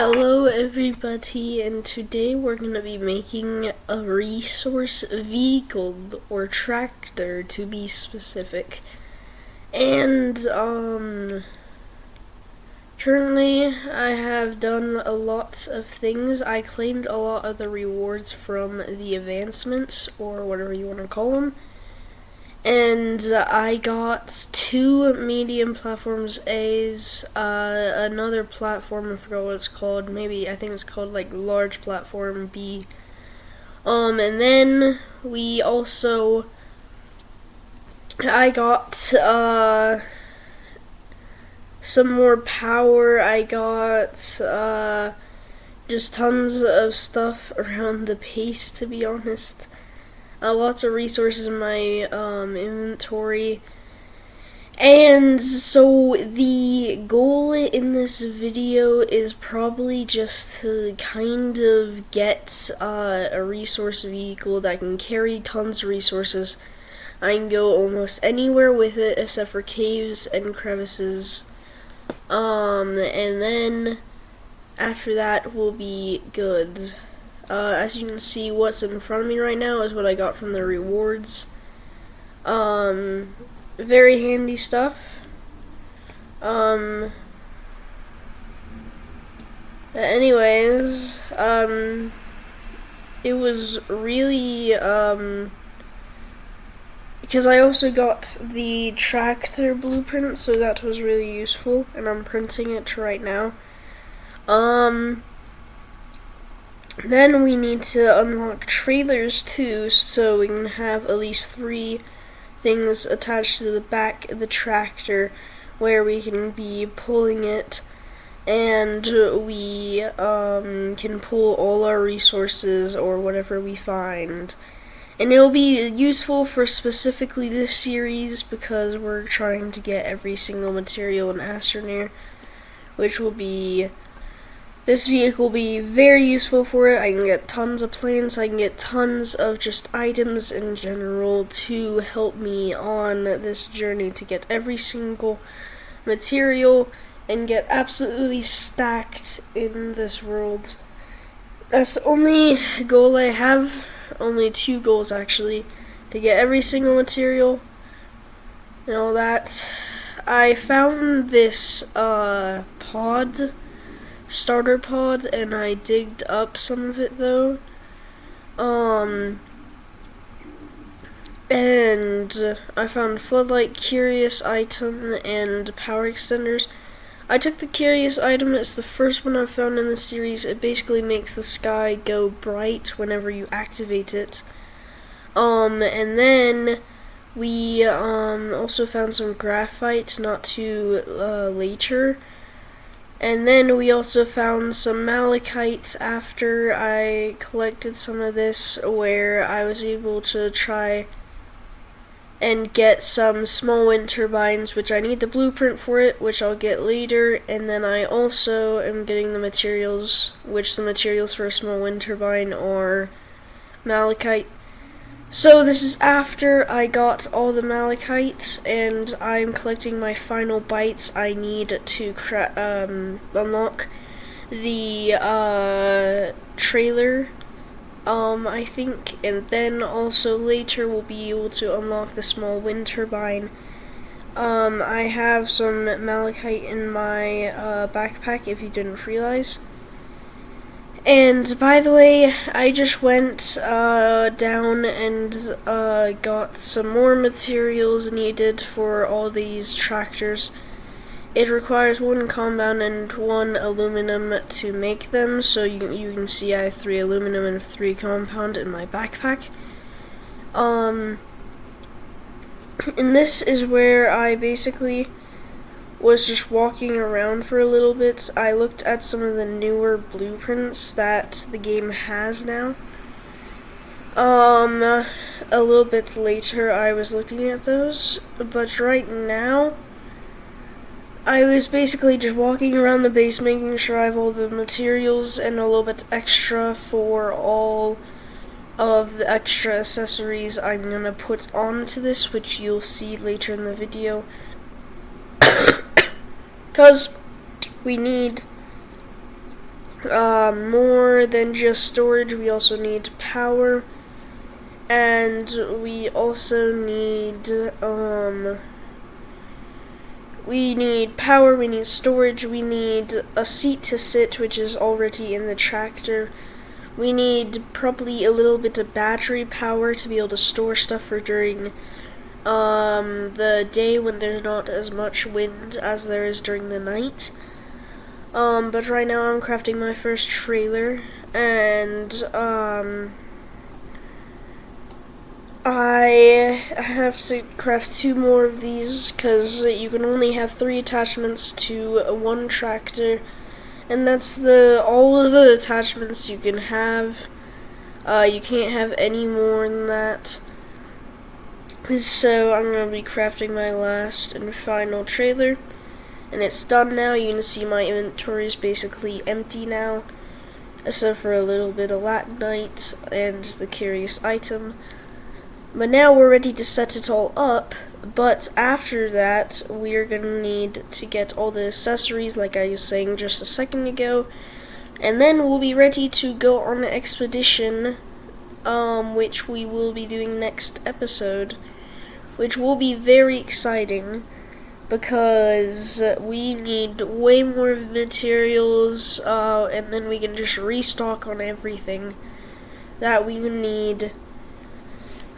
Hello everybody, and today we're going to be making a resource vehicle, or tractor to be specific. And currently I have done a lot of things. I claimed a lot of the rewards from the advancements, or whatever you want to call them. And I got 2 medium platforms A's, another platform, I forgot what it's called, I think it's called like large platform B. And then we also, I got, some more power. I got, just tons of stuff around the base, to be honest. Lots of resources in my inventory. And so the goal in this video is probably just to kind of get a resource vehicle that can carry tons of resources. I can go almost anywhere with it except for caves and crevices. And then after that will be good. As you can see, what's in front of me right now is what I got from the rewards. Very handy stuff. Anyways, it was really, because I also got the tractor blueprint, so that was really useful, and I'm printing it right now. Then we need to unlock trailers too, so we can have at least 3 things attached to the back of the tractor where we can be pulling it, and we can pull all our resources or whatever we find. And it'll be useful for specifically this series because we're trying to get every single material in astroneer, which will be... This vehicle will be very useful for it. I can get tons of plants, I can get tons of just items in general to help me on this journey to get every single material and get absolutely stacked in this world. That's the only goal I have, only 2 goals actually, to get every single material and all that. I found this starter pod, and I digged up some of it though. And I found floodlight, curious item, and power extenders. I took the curious item. It's the first one I've found in the series. It basically makes the sky go bright whenever you activate it. And then we also found some graphite not too later. And then we also found some malachite after I collected some of this, where I was able to try and get some small wind turbines, which I need the blueprint for it, which I'll get later. And then I also am getting the materials, which the materials for a small wind turbine are malachite. So this is after I got all the malachite, and I'm collecting my final bytes I need to unlock the trailer, I think, and then also later we'll be able to unlock the small wind turbine. I have some malachite in my backpack, if you didn't realize. And by the way, I just went down and got some more materials needed for all these tractors. It requires 1 compound and 1 aluminum to make them, so you can see I have 3 aluminum and 3 compound in my backpack. And this is where I basically was just walking around for a little bit. I looked at some of the newer blueprints that the game has now. A little bit later I was looking at those, but right now I was basically just walking around the base making sure I have all the materials and a little bit extra for all of the extra accessories I'm gonna put onto this, which you'll see later in the video. Because we need more than just storage, we also need power. And we also need, we need power, we need storage, we need a seat to sit, which is already in the tractor. We need probably a little bit of battery power to be able to store stuff for during the day when there's not as much wind as there is during the night. But right now I'm crafting my first trailer, and I have to craft 2 more of these because you can only have 3 attachments to one tractor, and that's all of the attachments you can have. You can't have any more than that. So I'm going to be crafting my last and final trailer, and it's done now. You can see my inventory is basically empty now, except for a little bit of latinite and the curious item. But now we're ready to set it all up, but after that we're going to need to get all the accessories like I was saying just a second ago, and then we'll be ready to go on an expedition, which we will be doing next episode, which will be very exciting because we need way more materials, and then we can just restock on everything that we need.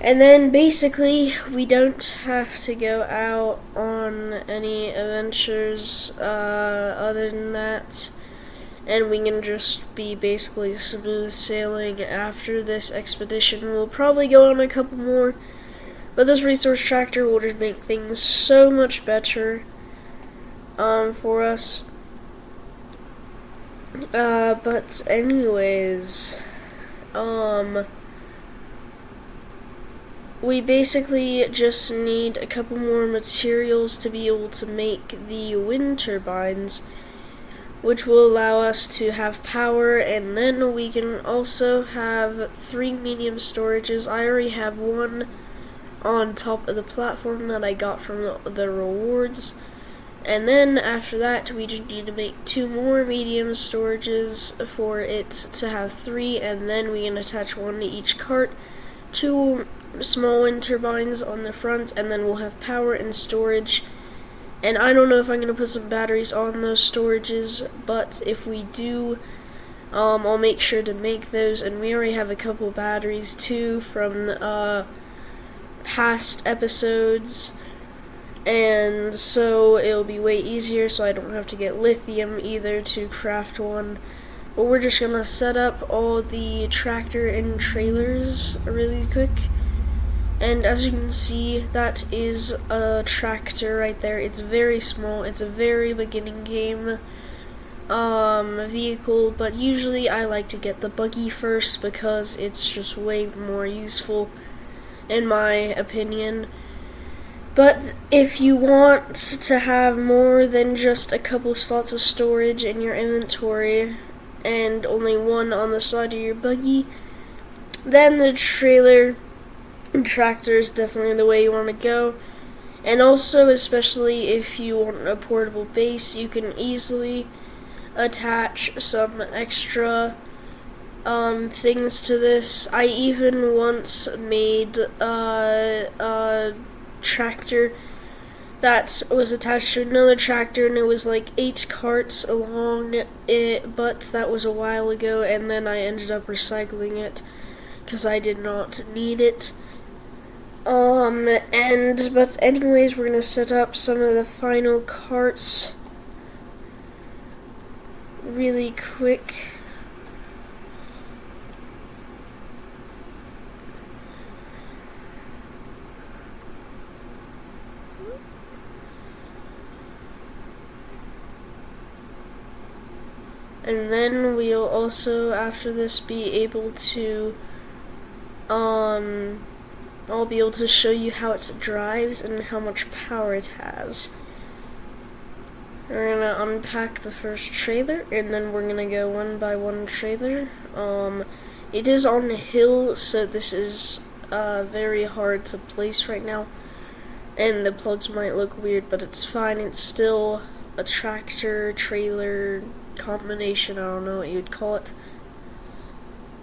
And then basically we don't have to go out on any adventures other than that, and we can just be basically smooth sailing after this expedition. We'll probably go on a couple more, but this resource tractor will just make things so much better for us. But anyways, we basically just need a couple more materials to be able to make the wind turbines, which will allow us to have power, and then we can also have 3 medium storages. I already have 1 on top of the platform that I got from the rewards, and then after that we just need to make 2 more medium storages for it to have 3, and then we can attach 1 to each cart, 2 small wind turbines on the front, and then we'll have power and storage. And I don't know if I'm going to put some batteries on those storages, but if we do, I'll make sure to make those. And we already have a couple batteries too from past episodes, and so it'll be way easier, so I don't have to get lithium either to craft one. But we're just going to set up all the tractor and trailers really quick. And as you can see, that is a tractor right there. It's very small. It's a very beginning game vehicle, but usually I like to get the buggy first because it's just way more useful in my opinion. But if you want to have more than just a couple slots of storage in your inventory and only 1 on the side of your buggy, then the tractor is definitely the way you want to go. And also, especially if you want a portable base, you can easily attach some extra things to this. I even once made a tractor that was attached to another tractor, and it was like 8 carts along it, but that was a while ago, and then I ended up recycling it because I did not need it. But anyways, we're gonna set up some of the final carts really quick. And then we'll also, after this, be able to, I'll be able to show you how it drives and how much power it has. We're gonna unpack the first trailer, and then we're gonna go one by one trailer. It is on a hill, so this is very hard to place right now, and the plugs might look weird, but it's fine. It's still a tractor trailer combination, I don't know what you'd call it.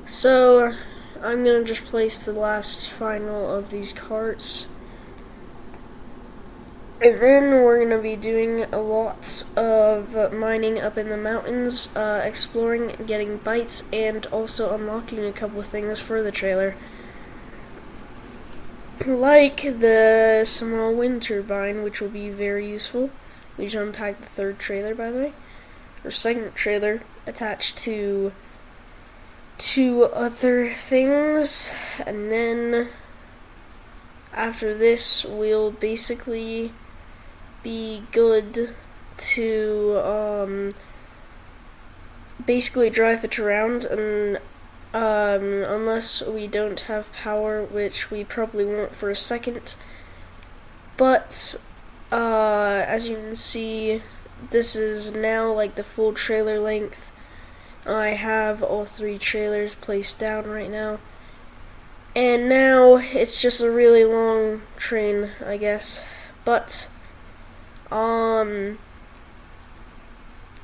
So I'm gonna just place the last final of these carts. And then we're going to be doing lots of mining up in the mountains, exploring, getting bites, and also unlocking a couple things for the trailer. Like the small wind turbine, which will be very useful. We just unpacked the third trailer, by the way. Or second trailer, attached to two other things. And then after this, we'll basically be good to basically drive it around, and unless we don't have power, which we probably won't for a second. But as you can see, this is now like the full trailer length. I have all three trailers placed down right now, and now it's just a really long train, I guess. But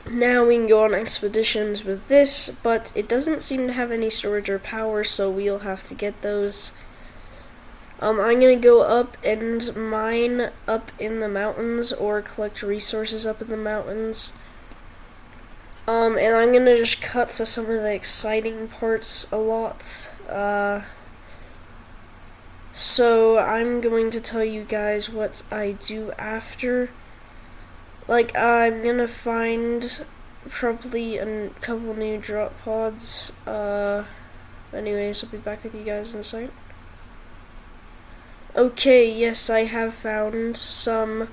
now we can go on expeditions with this, but it doesn't seem to have any storage or power, so we'll have to get those. I'm gonna go up and mine up in the mountains, or collect resources up in the mountains. And I'm gonna just cut to some of the exciting parts a lot. So I'm going to tell you guys what I do after. Like, I'm gonna find probably a couple new drop pods. Anyways, I'll be back with you guys in a second. Okay, yes, I have found some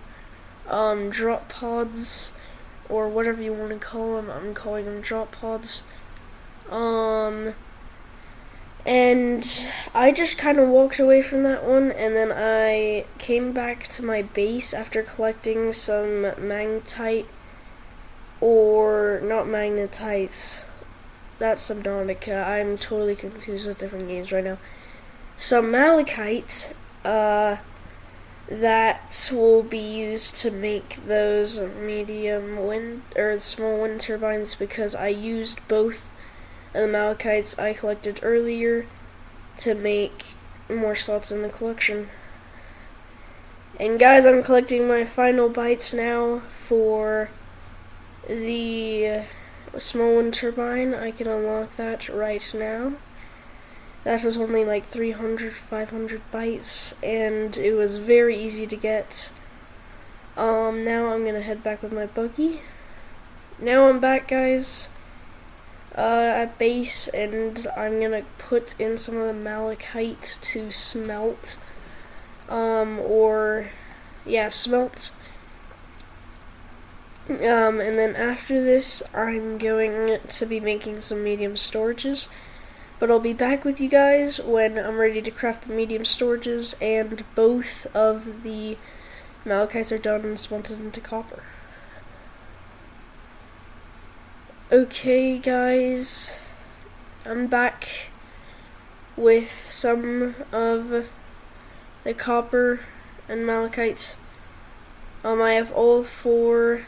drop pods, or whatever you want to call them. I'm calling them drop pods. And I just kind of walked away from that one, and then I came back to my base after collecting some magnetite, or not magnetite, that's Subnautica. I'm totally confused with different games right now. Some malachite, that will be used to make those medium wind, or small wind turbines, because I used both and the malachites I collected earlier to make more slots in the collection. And guys, I'm collecting my final bites now for the small wind turbine. I can unlock that right now. That was only like 300, 500 bites, and it was very easy to get. Now I'm gonna head back with my buggy. Now I'm back, guys, at base, and I'm gonna put in some of the malachite to smelt, smelt. And then after this, I'm going to be making some medium storages, but I'll be back with you guys when I'm ready to craft the medium storages and both of the malachites are done and smelted into copper. Okay, guys, I'm back with some of the copper and malachite. I have all four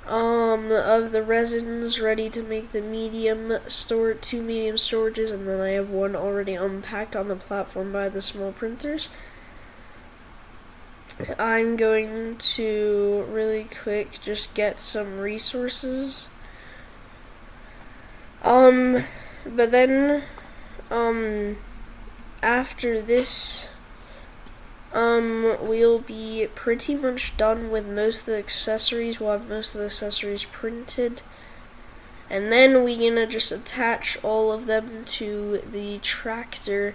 of the resins ready to make the two medium storages, and then I have one already unpacked on the platform by the small printers. I'm going to really quick just get some resources. But then, after this, we'll be pretty much done with most of the accessories. We'll have most of the accessories printed. And then we're gonna just attach all of them to the tractor,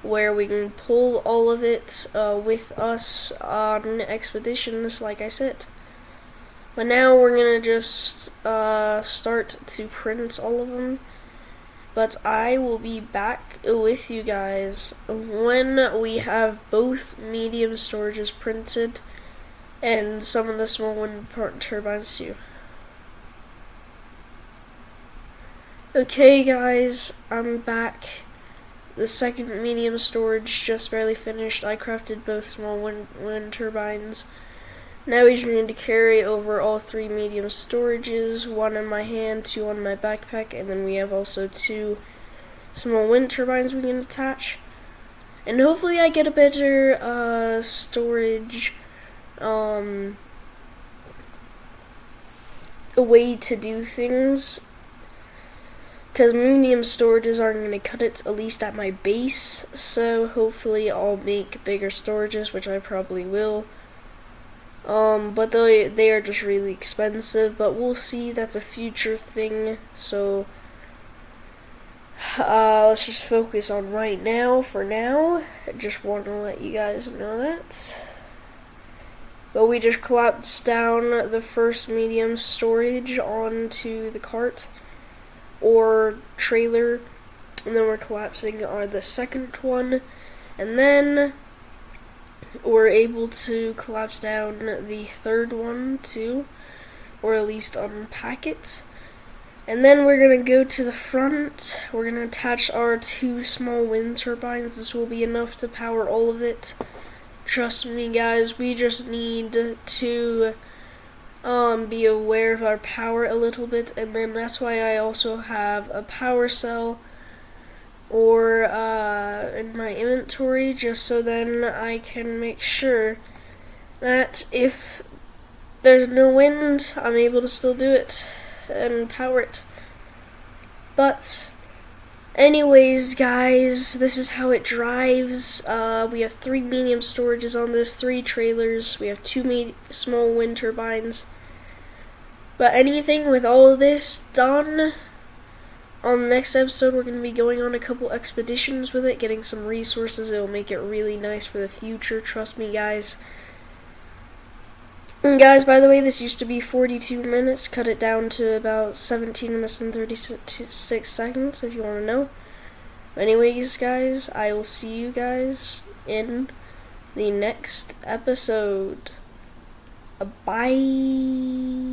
where we can pull all of it with us on expeditions, like I said. But now we're gonna just start to print all of them. But I will be back with you guys when we have both medium storages printed and some of the small wind turbines too. Okay, guys, I'm back. The second medium storage just barely finished. I crafted both small wind turbines Now we just need to carry over all 3 medium storages, 1 in my hand, 2 on my backpack, and then we have also 2 small wind turbines we can attach. And hopefully I get a better storage, a way to do things. Because medium storages aren't going to cut it, at least at my base. So hopefully I'll make bigger storages, which I probably will. But they are just really expensive, but we'll see. That's a future thing. So let's just focus on right now for now. I just want to let you guys know that. But we just collapsed down the first medium storage onto the cart or trailer, and then we're collapsing the second one, and then we're able to collapse down the third one too, or at least unpack it. And then we're going to go to the front. We're going to attach our 2 small wind turbines. This will be enough to power all of it. Trust me guys, we just need to be aware of our power a little bit, and then that's why I also have a power cell or in my inventory, just so then I can make sure that if there's no wind, I'm able to still do it and power it. But anyways guys, this is how it drives. We have 3 medium storages on this, 3 trailers, we have 2 small wind turbines. But anything with all of this done, on the next episode we're going to be going on a couple expeditions with it, getting some resources. It will make it really nice for the future, trust me guys. And guys, by the way, this used to be 42 minutes, cut it down to about 17 minutes and 36 seconds if you want to know. Anyways guys, I will see you guys in the next episode. Bye.